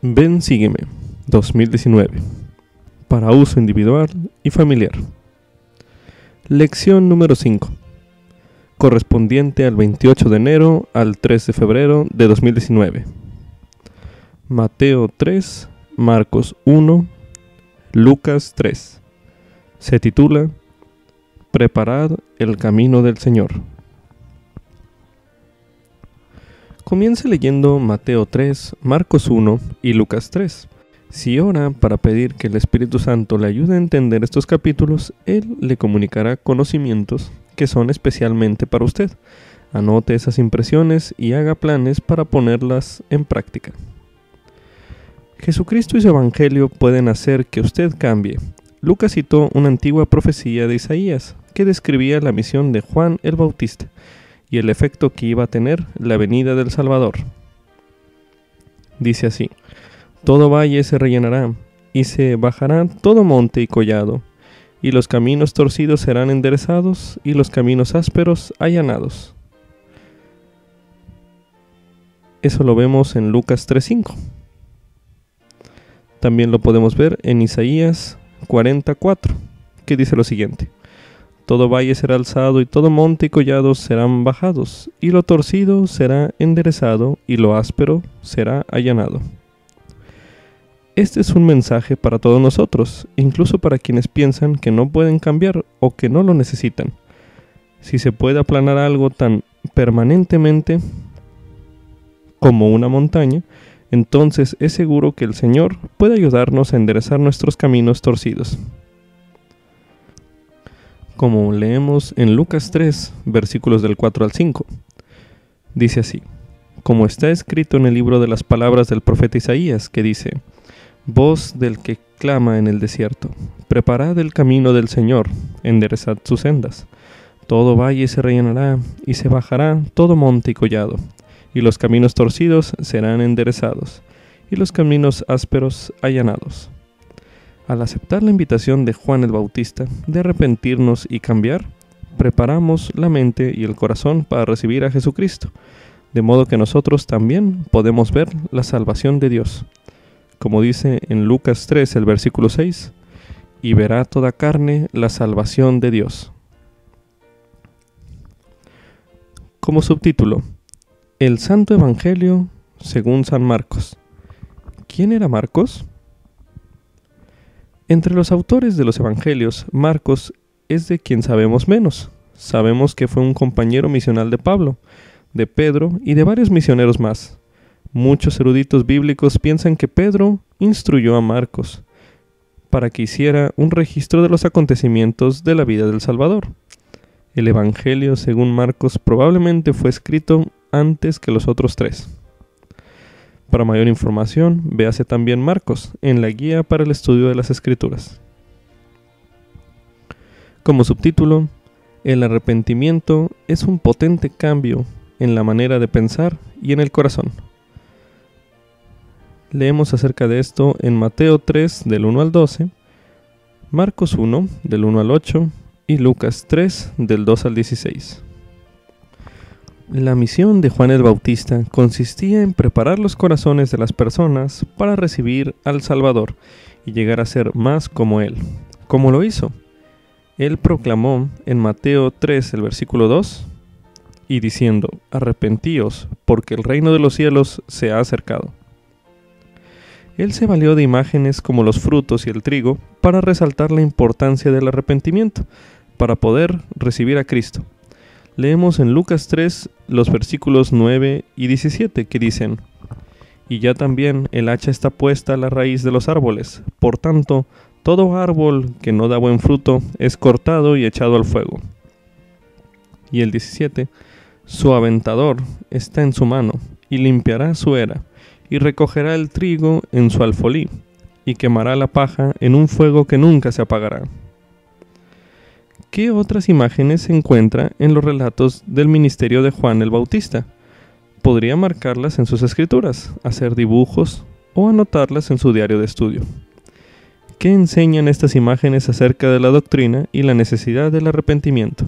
Ven, sígueme, 2019, para uso individual y familiar. Lección número 5, correspondiente al 28 de enero al 3 de febrero de 2019. Mateo 3, Marcos 1, Lucas 3. Se titula Preparad el camino del Señor. Comience leyendo Mateo 3, Marcos 1 y Lucas 3. Si ora para pedir que el Espíritu Santo le ayude a entender estos capítulos, Él le comunicará conocimientos que son especialmente para usted. Anote esas impresiones y haga planes para ponerlas en práctica. Jesucristo y su Evangelio pueden hacer que usted cambie. Lucas citó una antigua profecía de Isaías que describía la misión de Juan el Bautista y el efecto que iba a tener la venida del Salvador. Dice así: todo valle se rellenará, y se bajará todo monte y collado, y los caminos torcidos serán enderezados, y los caminos ásperos allanados. Eso lo vemos en Lucas 3:5. También lo podemos ver en Isaías 44, que dice lo siguiente: todo valle será alzado y todo monte y collado serán bajados, y lo torcido será enderezado y lo áspero será allanado. Este es un mensaje para todos nosotros, incluso para quienes piensan que no pueden cambiar o que no lo necesitan. Si se puede aplanar algo tan permanentemente como una montaña, entonces es seguro que el Señor puede ayudarnos a enderezar nuestros caminos torcidos. Como leemos en Lucas 3, versículos del 4 al 5. Dice así: como está escrito en el libro de las palabras del profeta Isaías, que dice: voz del que clama en el desierto, preparad el camino del Señor, enderezad sus sendas. Todo valle se rellenará, y se bajará todo monte y collado, y los caminos torcidos serán enderezados, y los caminos ásperos allanados. Al aceptar la invitación de Juan el Bautista de arrepentirnos y cambiar, preparamos la mente y el corazón para recibir a Jesucristo, de modo que nosotros también podemos ver la salvación de Dios. Como dice en Lucas 3, el versículo 6, y verá toda carne la salvación de Dios. Como subtítulo, el Santo Evangelio según San Marcos. ¿Quién era Marcos? Entre los autores de los Evangelios, Marcos es de quien sabemos menos. Sabemos que fue un compañero misional de Pablo, de Pedro y de varios misioneros más. Muchos eruditos bíblicos piensan que Pedro instruyó a Marcos para que hiciera un registro de los acontecimientos de la vida del Salvador. El Evangelio según Marcos probablemente fue escrito antes que los otros tres. Para mayor información, véase también Marcos en la guía para el estudio de las Escrituras. Como subtítulo, el arrepentimiento es un potente cambio en la manera de pensar y en el corazón. Leemos acerca de esto en Mateo 3, del 1 al 12, Marcos 1, del 1 al 8 y Lucas 3, del 2 al 16. La misión de Juan el Bautista consistía en preparar los corazones de las personas para recibir al Salvador y llegar a ser más como Él. ¿Cómo lo hizo? Él proclamó en Mateo 3, el versículo 2, y diciendo: arrepentíos, porque el reino de los cielos se ha acercado. Él se valió de imágenes como los frutos y el trigo para resaltar la importancia del arrepentimiento, para poder recibir a Cristo. Leemos en Lucas 3 los versículos 9 y 17 que dicen: y ya también el hacha está puesta a la raíz de los árboles, por tanto, todo árbol que no da buen fruto es cortado y echado al fuego. Y el 17: su aventador está en su mano, y limpiará su era, y recogerá el trigo en su alfolí, y quemará la paja en un fuego que nunca se apagará. ¿Qué otras imágenes se encuentra en los relatos del ministerio de Juan el Bautista? Podría marcarlas en sus escrituras, hacer dibujos o anotarlas en su diario de estudio. ¿Qué enseñan estas imágenes acerca de la doctrina y la necesidad del arrepentimiento?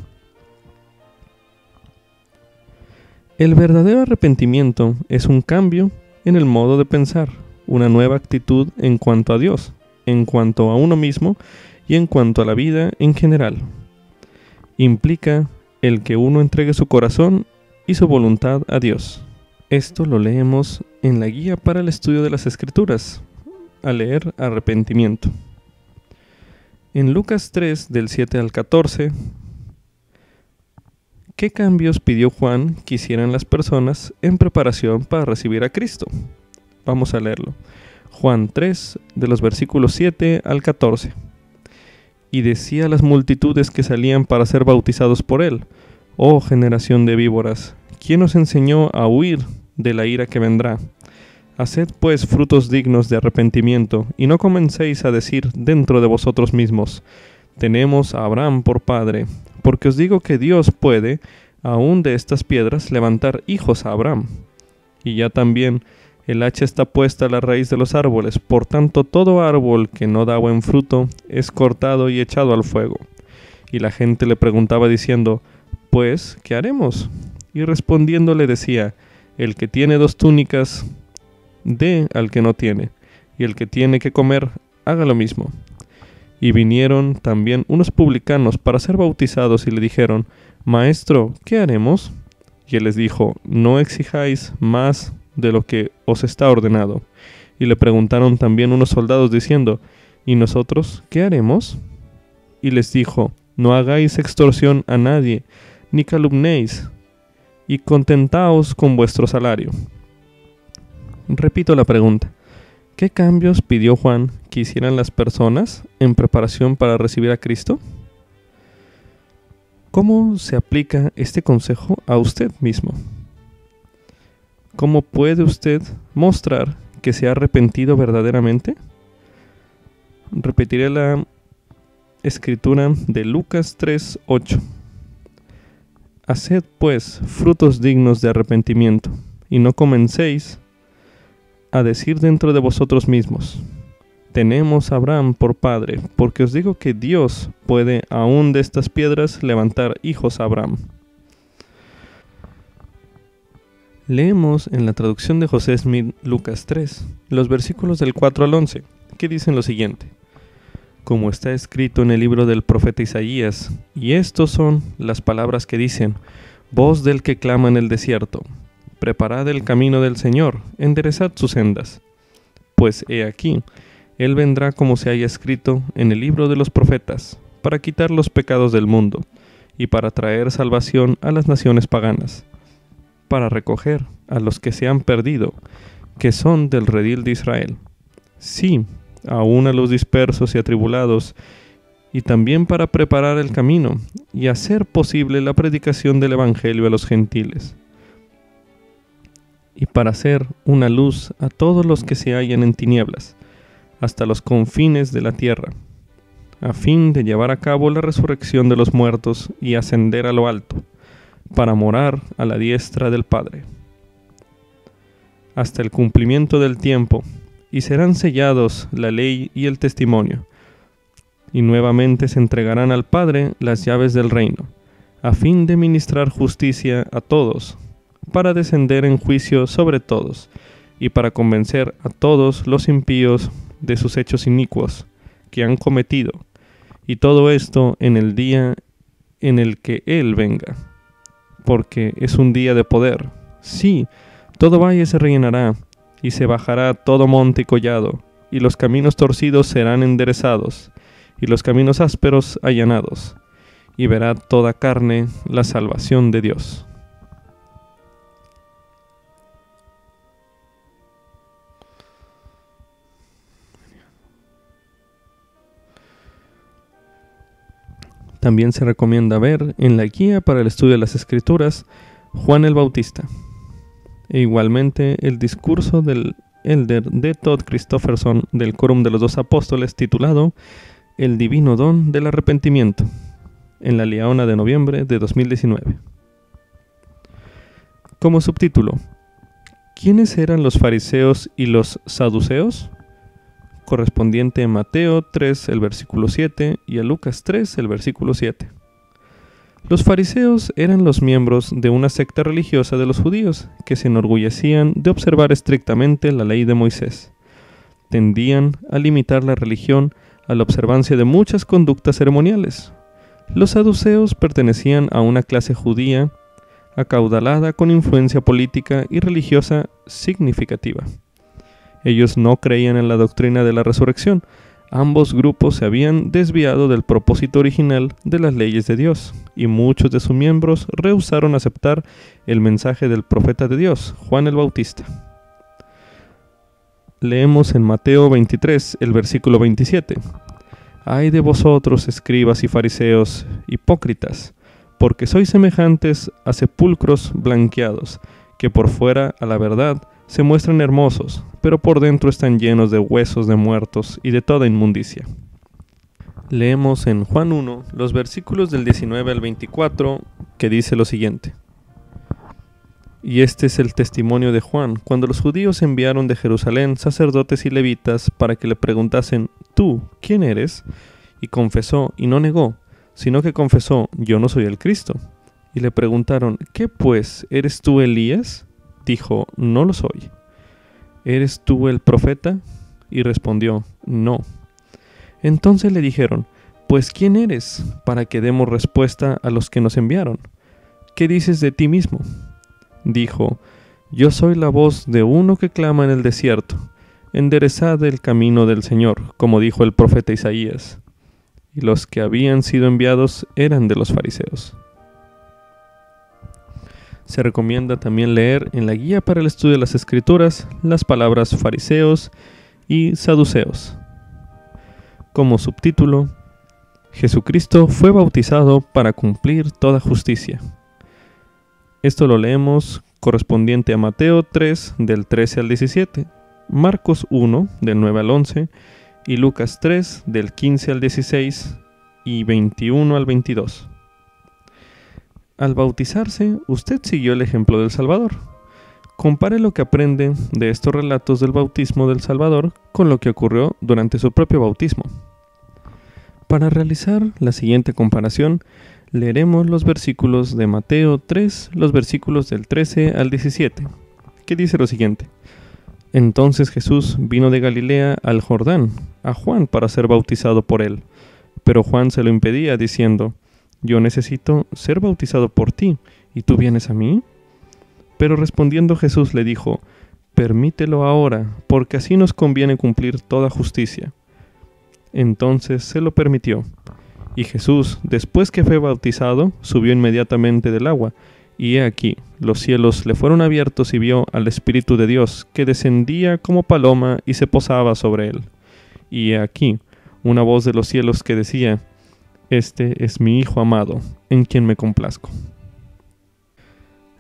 El verdadero arrepentimiento es un cambio en el modo de pensar, una nueva actitud en cuanto a Dios, en cuanto a uno mismo y en cuanto a la vida en general. Implica el que uno entregue su corazón y su voluntad a Dios. Esto lo leemos en la guía para el estudio de las Escrituras, al leer arrepentimiento. En Lucas 3, del 7 al 14, ¿qué cambios pidió Juan que hicieran las personas en preparación para recibir a Cristo? Vamos a leerlo. Juan 3, de los versículos 7 al 14. Y decía a las multitudes que salían para ser bautizados por él: «Oh generación de víboras, ¿quién os enseñó a huir de la ira que vendrá? Haced pues frutos dignos de arrepentimiento, y no comencéis a decir dentro de vosotros mismos: tenemos a Abraham por padre, porque os digo que Dios puede, aún de estas piedras, levantar hijos a Abraham. Y ya también el hacha está puesta a la raíz de los árboles, por tanto todo árbol que no da buen fruto es cortado y echado al fuego». Y la gente le preguntaba diciendo: «Pues, ¿qué haremos?». Y respondiendo le decía: «El que tiene 2 túnicas, dé al que no tiene, y el que tiene que comer, haga lo mismo». Y vinieron también unos publicanos para ser bautizados y le dijeron: «Maestro, ¿qué haremos?». Y él les dijo: «No exijáis más de lo que os está ordenado». Y le preguntaron también unos soldados diciendo: «¿Y nosotros qué haremos?». Y les dijo: «No hagáis extorsión a nadie, ni calumnéis, y contentaos con vuestro salario». Repito la pregunta: ¿qué cambios pidió Juan que hicieran las personas en preparación para recibir a Cristo? ¿Cómo se aplica este consejo a usted mismo? ¿Cómo puede usted mostrar que se ha arrepentido verdaderamente? Repetiré la escritura de Lucas 3:8. «Haced pues frutos dignos de arrepentimiento, y no comencéis a decir dentro de vosotros mismos: tenemos a Abraham por padre, porque os digo que Dios puede aún de estas piedras levantar hijos a Abraham». Leemos en la traducción de José Smith Lucas 3, los versículos del 4 al 11, que dicen lo siguiente: «Como está escrito en el libro del profeta Isaías, y estos son las palabras que dicen: voz del que clama en el desierto, preparad el camino del Señor, enderezad sus sendas. Pues he aquí, Él vendrá como se haya escrito en el libro de los profetas, para quitar los pecados del mundo, y para traer salvación a las naciones paganas, para recoger a los que se han perdido, que son del redil de Israel. Sí, aún a los dispersos y atribulados, y también para preparar el camino, y hacer posible la predicación del Evangelio a los gentiles, y para hacer una luz a todos los que se hallan en tinieblas, hasta los confines de la tierra, a fin de llevar a cabo la resurrección de los muertos y ascender a lo alto, para morar a la diestra del Padre, hasta el cumplimiento del tiempo, y serán sellados la ley y el testimonio, y nuevamente se entregarán al Padre las llaves del reino, a fin de ministrar justicia a todos, para descender en juicio sobre todos, y para convencer a todos los impíos de sus hechos inicuos que han cometido, y todo esto en el día en el que Él venga, porque es un día de poder. Sí, todo valle se rellenará, y se bajará todo monte y collado, y los caminos torcidos serán enderezados, y los caminos ásperos allanados, y verá toda carne la salvación de Dios». También se recomienda ver en la guía para el estudio de las Escrituras Juan el Bautista, e igualmente el discurso del elder D. Todd Christofferson del Quórum de los 2 Apóstoles titulado El Divino Don del Arrepentimiento, en la Liaona de noviembre de 2019. Como subtítulo: ¿quiénes eran los fariseos y los saduceos?, correspondiente a Mateo 3, el versículo 7, y a Lucas 3, el versículo 7. Los fariseos eran los miembros de una secta religiosa de los judíos que se enorgullecían de observar estrictamente la ley de Moisés. tendían a limitar la religión a la observancia de muchas conductas ceremoniales. Los saduceos pertenecían a una clase judía acaudalada con influencia política y religiosa significativa. Ellos no creían en la doctrina de la resurrección. Ambos grupos se habían desviado del propósito original de las leyes de Dios, y muchos de sus miembros rehusaron aceptar el mensaje del profeta de Dios, Juan el Bautista. Leemos en Mateo 23, el versículo 27. Ay de vosotros, escribas y fariseos, hipócritas, porque sois semejantes a sepulcros blanqueados, que por fuera, a la verdad, se muestran hermosos, pero por dentro están llenos de huesos de muertos y de toda inmundicia. Leemos en Juan 1, los versículos del 19 al 24, que dice lo siguiente. Y este es el testimonio de Juan, cuando los judíos enviaron de Jerusalén sacerdotes y levitas para que le preguntasen, ¿tú quién eres? Y confesó, y no negó, sino que confesó, yo no soy el Cristo. Y le preguntaron, ¿qué pues? ¿Eres tú Elías? Dijo, no lo soy. ¿Eres tú el profeta? Y respondió, no. Entonces le dijeron, pues ¿quién eres? Para que demos respuesta a los que nos enviaron. ¿Qué dices de ti mismo? Dijo, yo soy la voz de uno que clama en el desierto, enderezad el camino del Señor, como dijo el profeta Isaías. Y los que habían sido enviados eran de los fariseos. Se recomienda también leer en la guía para el estudio de las Escrituras las palabras fariseos y saduceos. Como subtítulo, Jesucristo fue bautizado para cumplir toda justicia. Esto lo leemos correspondiente a Mateo 3, del 13 al 17, Marcos 1, del 9 al 11, y Lucas 3, del 15 al 16 y 21 al 22. Al bautizarse, usted siguió el ejemplo del Salvador. Compare lo que aprende de estos relatos del bautismo del Salvador con lo que ocurrió durante su propio bautismo. Para realizar la siguiente comparación, leeremos los versículos de Mateo 3, los versículos del 13 al 17, que dice lo siguiente. Entonces Jesús vino de Galilea al Jordán, a Juan para ser bautizado por él. Pero Juan se lo impedía, diciendo, yo necesito ser bautizado por ti, ¿y tú vienes a mí? Pero respondiendo Jesús le dijo, permítelo ahora, porque así nos conviene cumplir toda justicia. Entonces se lo permitió. Y Jesús, después que fue bautizado, subió inmediatamente del agua, y he aquí, los cielos le fueron abiertos y vio al Espíritu de Dios, que descendía como paloma y se posaba sobre él. Y he aquí, una voz de los cielos que decía, este es mi Hijo amado, en quien me complazco.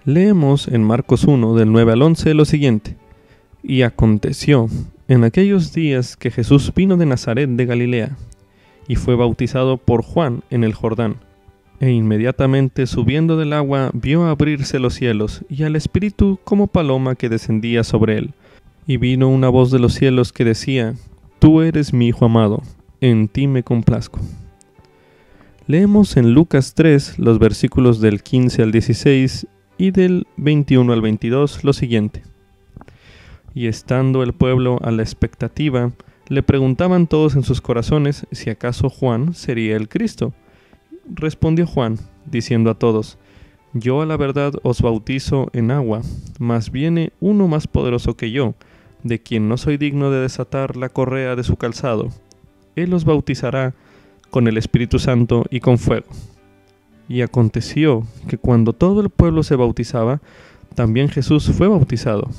Leemos en Marcos 1, del 9 al 11, lo siguiente. Y aconteció, en aquellos días que Jesús vino de Nazaret de Galilea, y fue bautizado por Juan en el Jordán. E inmediatamente subiendo del agua vio abrirse los cielos, y al Espíritu como paloma que descendía sobre él. Y vino una voz de los cielos que decía, Tú eres mi Hijo amado, en ti me complazco. Leemos en Lucas 3 los versículos del 15 al 16 y del 21 al 22 lo siguiente. Y estando el pueblo a la expectativa, le preguntaban todos en sus corazones si acaso Juan sería el Cristo. Respondió Juan, diciendo a todos, yo a la verdad os bautizo en agua, mas viene uno más poderoso que yo, de quien no soy digno de desatar la correa de su calzado. Él os bautizará con el Espíritu Santo y con fuego. Y aconteció que cuando todo el pueblo se bautizaba, también Jesús fue bautizado.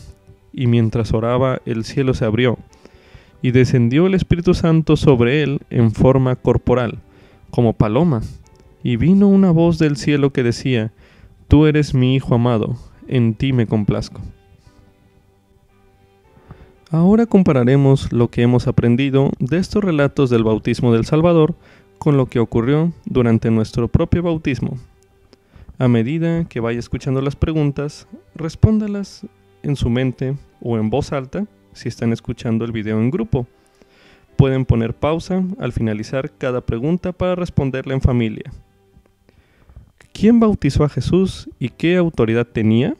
Y mientras oraba, el cielo se abrió, y descendió el Espíritu Santo sobre él en forma corporal, como paloma. Y vino una voz del cielo que decía, Tú eres mi Hijo amado, en ti me complazco. Ahora compararemos lo que hemos aprendido de estos relatos del bautismo del Salvador con lo que ocurrió durante nuestro propio bautismo. A medida que vaya escuchando las preguntas, respóndalas en su mente o en voz alta si están escuchando el video en grupo. Pueden poner pausa al finalizar cada pregunta para responderla en familia. ¿Quién bautizó a Jesús y qué autoridad tenía?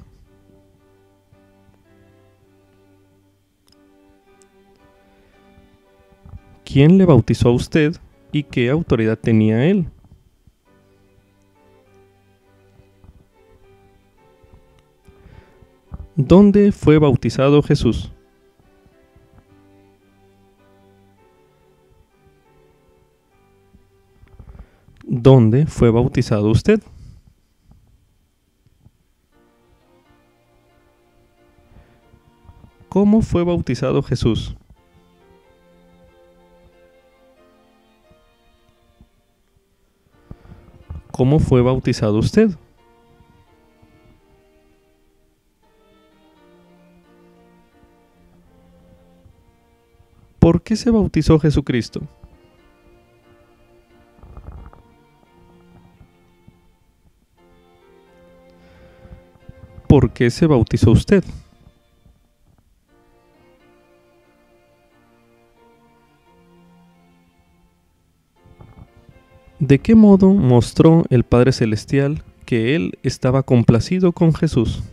¿quién le bautizó a usted y qué autoridad tenía él? ¿Dónde fue bautizado Jesús? ¿Dónde fue bautizado usted? ¿Cómo fue bautizado Jesús? ¿Cómo fue bautizado usted? ¿Por qué se bautizó Jesucristo? ¿Por qué se bautizó usted? ¿De qué modo mostró el Padre Celestial que Él estaba complacido con Jesús?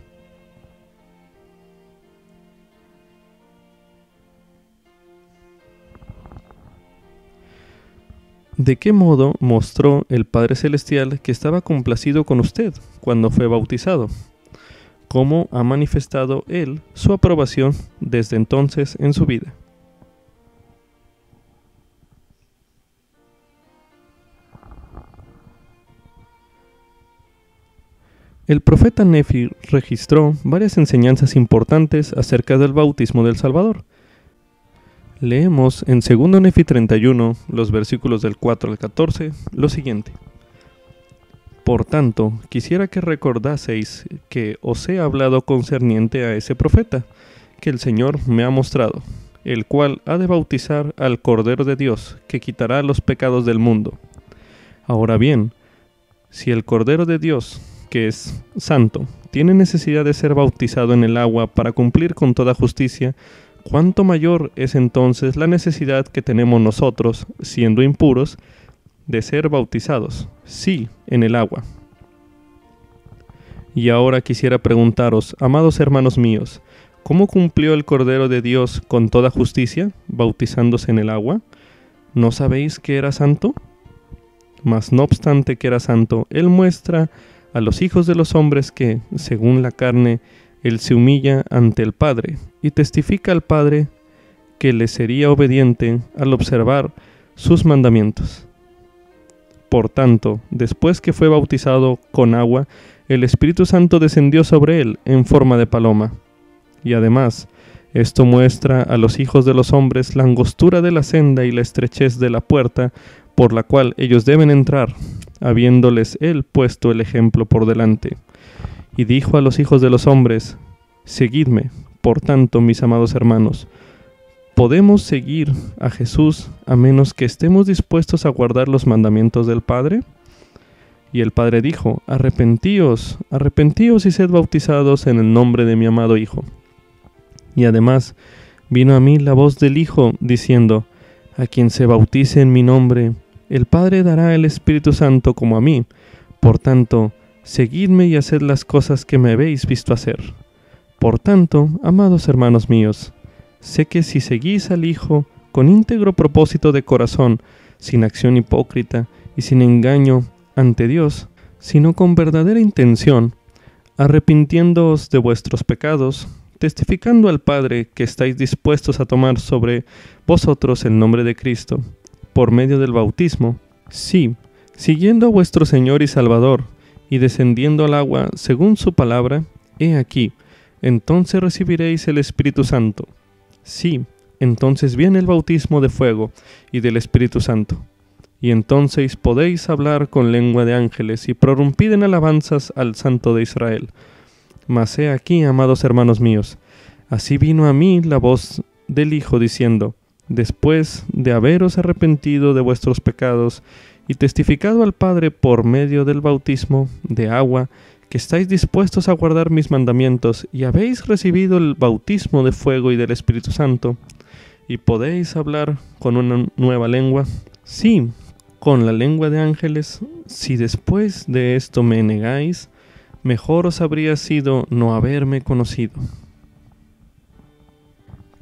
¿De qué modo mostró el Padre Celestial que estaba complacido con usted cuando fue bautizado? ¿Cómo ha manifestado Él su aprobación desde entonces en su vida? El profeta Nefi registró varias enseñanzas importantes acerca del bautismo del Salvador. Leemos en 2 Nefi 31, los versículos del 4 al 14, lo siguiente. Por tanto, quisiera que recordaseis que os he hablado concerniente a ese profeta, que el Señor me ha mostrado, el cual ha de bautizar al Cordero de Dios, que quitará los pecados del mundo. Ahora bien, si el Cordero de Dios, que es santo, tiene necesidad de ser bautizado en el agua para cumplir con toda justicia, ¿cuánto mayor es entonces la necesidad que tenemos nosotros, siendo impuros, de ser bautizados, sí, en el agua? Y ahora quisiera preguntaros, amados hermanos míos, ¿cómo cumplió el Cordero de Dios con toda justicia, bautizándose en el agua? ¿No sabéis que era santo? Mas no obstante que era santo, Él muestra a los hijos de los hombres que, según la carne, Él se humilla ante el Padre y testifica al Padre que le sería obediente al observar sus mandamientos. Por tanto, después que fue bautizado con agua, el Espíritu Santo descendió sobre él en forma de paloma. Y además, esto muestra a los hijos de los hombres la angostura de la senda y la estrechez de la puerta por la cual ellos deben entrar, habiéndoles él puesto el ejemplo por delante. Y dijo a los hijos de los hombres, seguidme. Por tanto, mis amados hermanos, ¿podemos seguir a Jesús a menos que estemos dispuestos a guardar los mandamientos del Padre? Y el Padre dijo, arrepentíos, arrepentíos y sed bautizados en el nombre de mi amado Hijo. Y además vino a mí la voz del Hijo diciendo, a quien se bautice en mi nombre, el Padre dará el Espíritu Santo como a mí. Por tanto, seguidme y haced las cosas que me habéis visto hacer. Por tanto, amados hermanos míos, sé que si seguís al Hijo con íntegro propósito de corazón, sin acción hipócrita y sin engaño ante Dios, sino con verdadera intención, arrepintiéndoos de vuestros pecados, testificando al Padre que estáis dispuestos a tomar sobre vosotros el nombre de Cristo, por medio del bautismo, sí, siguiendo a vuestro Señor y Salvador, y descendiendo al agua según su palabra, he aquí, entonces recibiréis el Espíritu Santo. Sí, entonces viene el bautismo de fuego y del Espíritu Santo. Y entonces podéis hablar con lengua de ángeles y prorrumpir en alabanzas al Santo de Israel. Mas he aquí, amados hermanos míos, así vino a mí la voz del Hijo diciendo, después de haberos arrepentido de vuestros pecados y testificado al Padre por medio del bautismo de agua, que estáis dispuestos a guardar mis mandamientos y habéis recibido el bautismo de fuego y del Espíritu Santo, y podéis hablar con una nueva lengua, sí, con la lengua de ángeles. Si después de esto me negáis, mejor os habría sido no haberme conocido.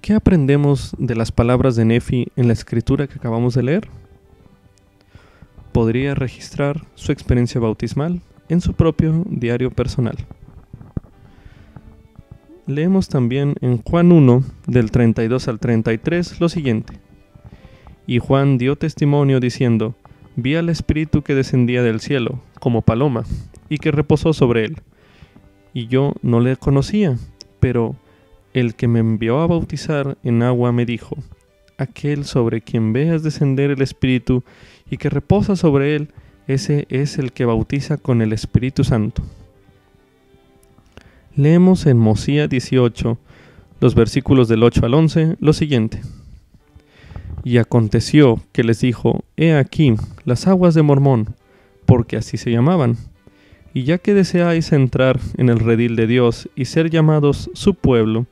¿Qué aprendemos de las palabras de Nefi en la escritura que acabamos de leer? Podría registrar su experiencia bautismal en su propio diario personal. Leemos también en Juan 1, del 32 al 33, lo siguiente. Y Juan dio testimonio diciendo: vi al Espíritu que descendía del cielo, como paloma, y que reposó sobre él. Y yo no le conocía, pero el que me envió a bautizar en agua me dijo: aquel sobre quien veas descender el Espíritu y que reposa sobre él, ese es el que bautiza con el Espíritu Santo. Leemos en Mosía 18, los versículos del 8 al 11, lo siguiente. Y aconteció que les dijo: he aquí las aguas de Mormón, porque así se llamaban. Y ya que deseáis entrar en el redil de Dios y ser llamados su pueblo,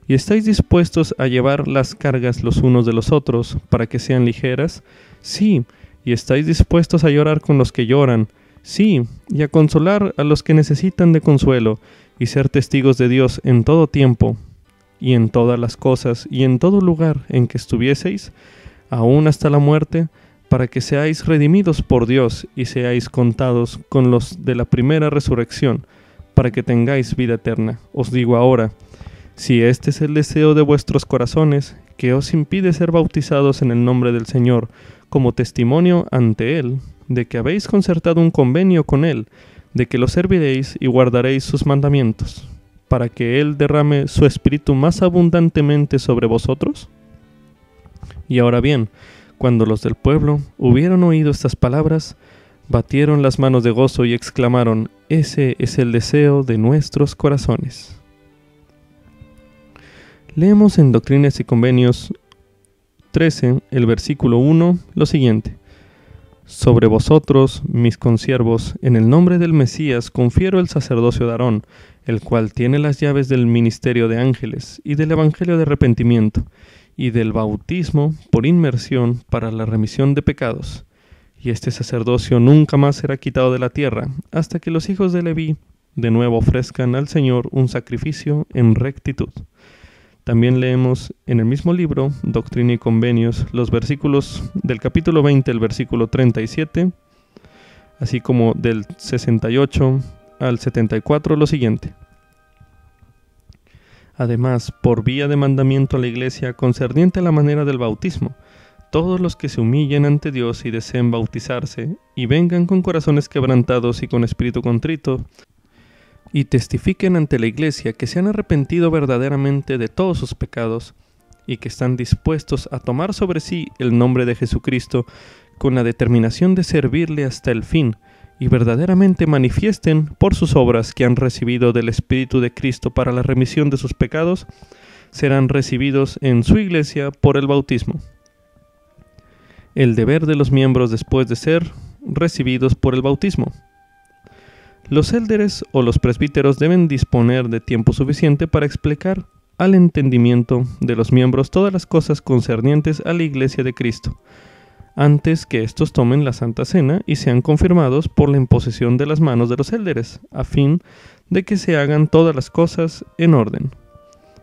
y estáis dispuestos a llevar las cargas los unos de los otros para que sean ligeras, sí, y estáis dispuestos a llorar con los que lloran, sí, y a consolar a los que necesitan de consuelo, y ser testigos de Dios en todo tiempo, y en todas las cosas, y en todo lugar en que estuvieseis, aún hasta la muerte, para que seáis redimidos por Dios y seáis contados con los de la primera resurrección, para que tengáis vida eterna. Os digo ahora, si este es el deseo de vuestros corazones, que os impide ser bautizados en el nombre del Señor, como testimonio ante Él, de que habéis concertado un convenio con Él, de que lo serviréis y guardaréis sus mandamientos, para que Él derrame su Espíritu más abundantemente sobre vosotros? Y ahora bien, cuando los del pueblo hubieron oído estas palabras, batieron las manos de gozo y exclamaron: ese es el deseo de nuestros corazones. Leemos en Doctrinas y Convenios 13, el versículo 1, lo siguiente. Sobre vosotros, mis consiervos, en el nombre del Mesías confiero el sacerdocio de Aarón, el cual tiene las llaves del ministerio de ángeles y del evangelio de arrepentimiento, y del bautismo por inmersión para la remisión de pecados. Y este sacerdocio nunca más será quitado de la tierra, hasta que los hijos de Leví de nuevo ofrezcan al Señor un sacrificio en rectitud. También leemos en el mismo libro, Doctrina y Convenios, los versículos del capítulo 20, el versículo 37, así como del 68 al 74, lo siguiente. Además, por vía de mandamiento a la Iglesia concerniente a la manera del bautismo, todos los que se humillen ante Dios y deseen bautizarse, y vengan con corazones quebrantados y con espíritu contrito, y testifiquen ante la Iglesia que se han arrepentido verdaderamente de todos sus pecados, y que están dispuestos a tomar sobre sí el nombre de Jesucristo con la determinación de servirle hasta el fin, y verdaderamente manifiesten por sus obras que han recibido del Espíritu de Cristo para la remisión de sus pecados, serán recibidos en su Iglesia por el bautismo. El deber de los miembros después de ser recibidos por el bautismo. Los élderes o los presbíteros deben disponer de tiempo suficiente para explicar al entendimiento de los miembros todas las cosas concernientes a la Iglesia de Cristo, antes que éstos tomen la Santa Cena y sean confirmados por la imposición de las manos de los élderes, a fin de que se hagan todas las cosas en orden.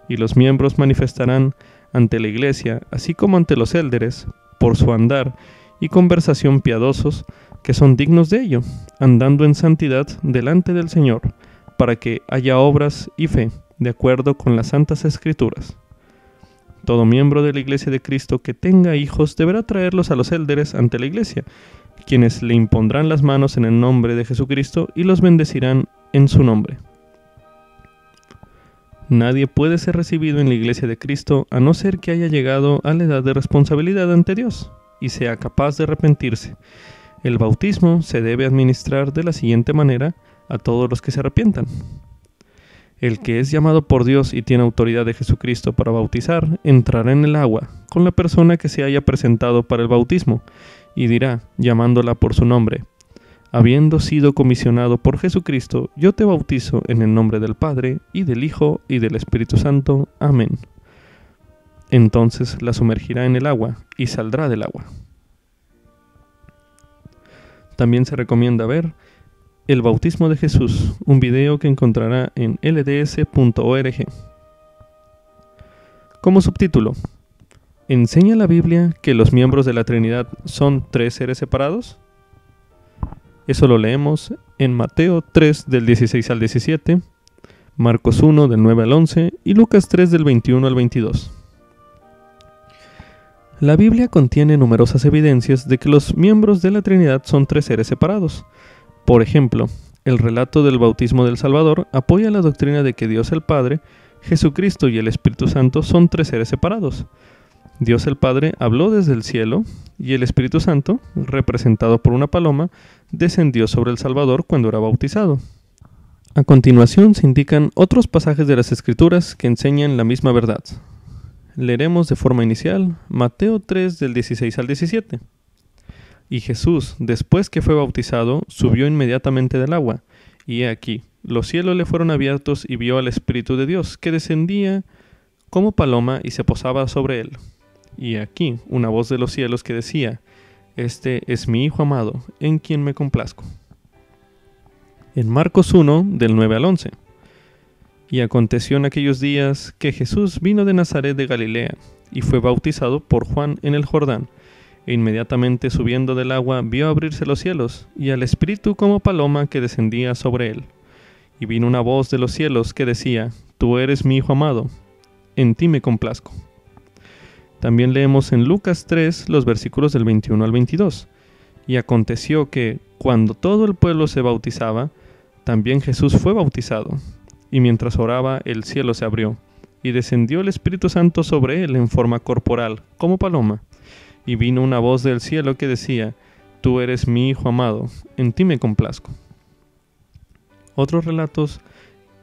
Y los miembros manifestarán ante la Iglesia, así como ante los élderes, por su andar y conversación piadosos, que son dignos de ello, andando en santidad delante del Señor, para que haya obras y fe, de acuerdo con las Santas Escrituras. Todo miembro de la Iglesia de Cristo que tenga hijos deberá traerlos a los élderes ante la Iglesia, quienes le impondrán las manos en el nombre de Jesucristo y los bendecirán en su nombre. Nadie puede ser recibido en la Iglesia de Cristo a no ser que haya llegado a la edad de responsabilidad ante Dios y sea capaz de arrepentirse. El bautismo se debe administrar de la siguiente manera a todos los que se arrepientan. El que es llamado por Dios y tiene autoridad de Jesucristo para bautizar, entrará en el agua con la persona que se haya presentado para el bautismo, y dirá, llamándola por su nombre: habiendo sido comisionado por Jesucristo, yo te bautizo en el nombre del Padre, y del Hijo, y del Espíritu Santo. Amén. Entonces la sumergirá en el agua, y saldrá del agua. También se recomienda ver El bautismo de Jesús, un video que encontrará en lds.org. Como subtítulo, ¿enseña la Biblia que los miembros de la Trinidad son 3 seres separados? Eso lo leemos en Mateo 3 del 16 al 17, Marcos 1 del 9 al 11 y Lucas 3 del 21 al 22. La Biblia contiene numerosas evidencias de que los miembros de la Trinidad son 3 seres separados. Por ejemplo, el relato del bautismo del Salvador apoya la doctrina de que Dios el Padre, Jesucristo y el Espíritu Santo son 3 seres separados. Dios el Padre habló desde el cielo y el Espíritu Santo, representado por una paloma, descendió sobre el Salvador cuando era bautizado. A continuación se indican otros pasajes de las Escrituras que enseñan la misma verdad. Leeremos de forma inicial Mateo 3 del 16 al 17. Y Jesús, después que fue bautizado, subió inmediatamente del agua, y he aquí, los cielos le fueron abiertos y vio al Espíritu de Dios, que descendía como paloma y se posaba sobre él. Y aquí una voz de los cielos que decía: Este es mi Hijo amado, en quien me complazco. En Marcos 1, del 9 al 11. Y aconteció en aquellos días que Jesús vino de Nazaret de Galilea, y fue bautizado por Juan en el Jordán. E inmediatamente subiendo del agua vio abrirse los cielos, y al Espíritu como paloma que descendía sobre él. Y vino una voz de los cielos que decía: Tú eres mi Hijo amado, en ti me complazco. También leemos en Lucas 3 los versículos del 21 al 22. Y aconteció que, cuando todo el pueblo se bautizaba, también Jesús fue bautizado. Y mientras oraba, el cielo se abrió, y descendió el Espíritu Santo sobre él en forma corporal, como paloma. Y vino una voz del cielo que decía: Tú eres mi Hijo amado, en ti me complazco. Otros relatos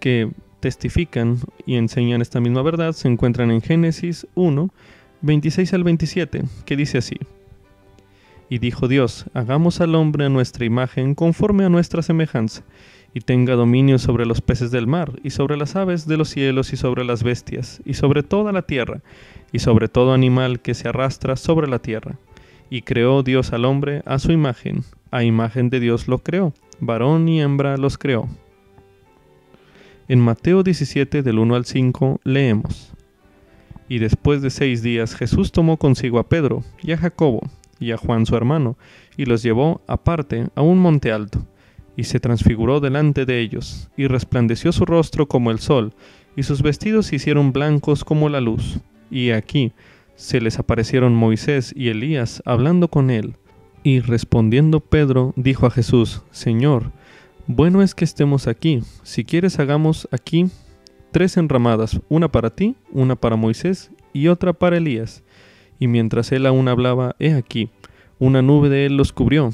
que testifican y enseñan esta misma verdad se encuentran en Génesis 1, 26 al 27, que dice así: Y dijo Dios: Hagamos al hombre a nuestra imagen, conforme a nuestra semejanza, y tenga dominio sobre los peces del mar, y sobre las aves de los cielos, y sobre las bestias, y sobre toda la tierra, y sobre todo animal que se arrastra sobre la tierra. Y creó Dios al hombre a su imagen, a imagen de Dios lo creó, varón y hembra los creó. En Mateo 17 del 1 al 5 leemos: Y después de 6 días Jesús tomó consigo a Pedro y a Jacobo y a Juan su hermano, y los llevó aparte a un monte alto, y se transfiguró delante de ellos, y resplandeció su rostro como el sol, y sus vestidos se hicieron blancos como la luz. Y aquí se les aparecieron Moisés y Elías hablando con él. Y respondiendo Pedro dijo a Jesús: Señor, bueno es que estemos aquí. Si quieres, hagamos aquí 3 enramadas, una para ti, una para Moisés y otra para Elías. Y mientras él aún hablaba, he aquí, una nube de él los cubrió.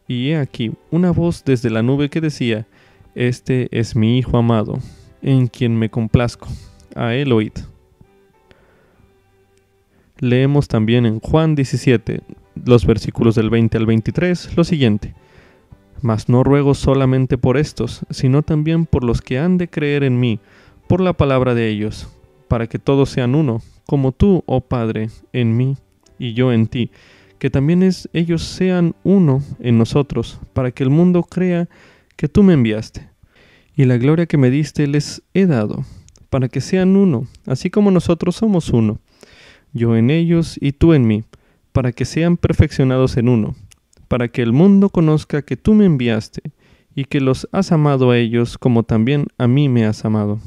Y he aquí, una voz desde la nube que decía: Este es mi Hijo amado, en quien me complazco. A él oíd. Leemos también en Juan 17, los versículos del 20 al 23, lo siguiente: Mas no ruego solamente por estos, sino también por los que han de creer en mí, por la palabra de ellos, para que todos sean uno, como tú, oh Padre, en mí, y yo en ti, que también ellos sean uno en nosotros, para que el mundo crea que tú me enviaste. Y la gloria que me diste les he dado, para que sean uno, así como nosotros somos uno, yo en ellos y tú en mí, para que sean perfeccionados en uno, para que el mundo conozca que tú me enviaste, y que los has amado a ellos como también a mí me has amado.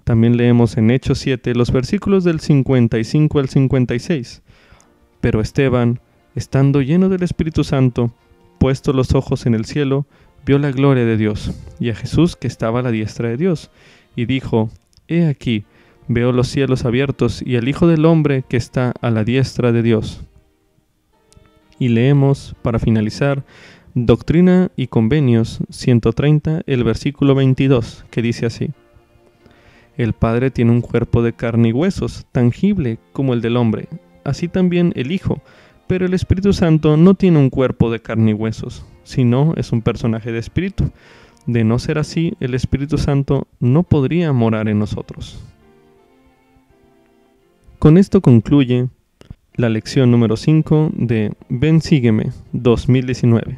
También leemos en Hechos 7 los versículos del 55 al 56. Pero Esteban, estando lleno del Espíritu Santo, puesto los ojos en el cielo, vio la gloria de Dios, y a Jesús que estaba a la diestra de Dios, y dijo: He aquí, veo los cielos abiertos, y al Hijo del Hombre que está a la diestra de Dios. Y leemos, para finalizar, Doctrina y Convenios 130, el versículo 22, que dice así: El Padre tiene un cuerpo de carne y huesos, tangible como el del hombre, así también el Hijo, pero el Espíritu Santo no tiene un cuerpo de carne y huesos, sino es un personaje de espíritu. De no ser así, el Espíritu Santo no podría morar en nosotros. Con esto concluye la lección número 5 de Ven Sígueme 2019,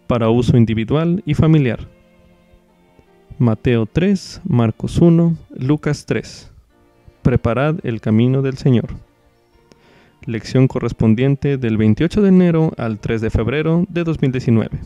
para uso individual y familiar. Mateo 3, Marcos 1, Lucas 3. preparad el camino del Señor. Lección correspondiente del 28 de enero al 3 de febrero de 2019.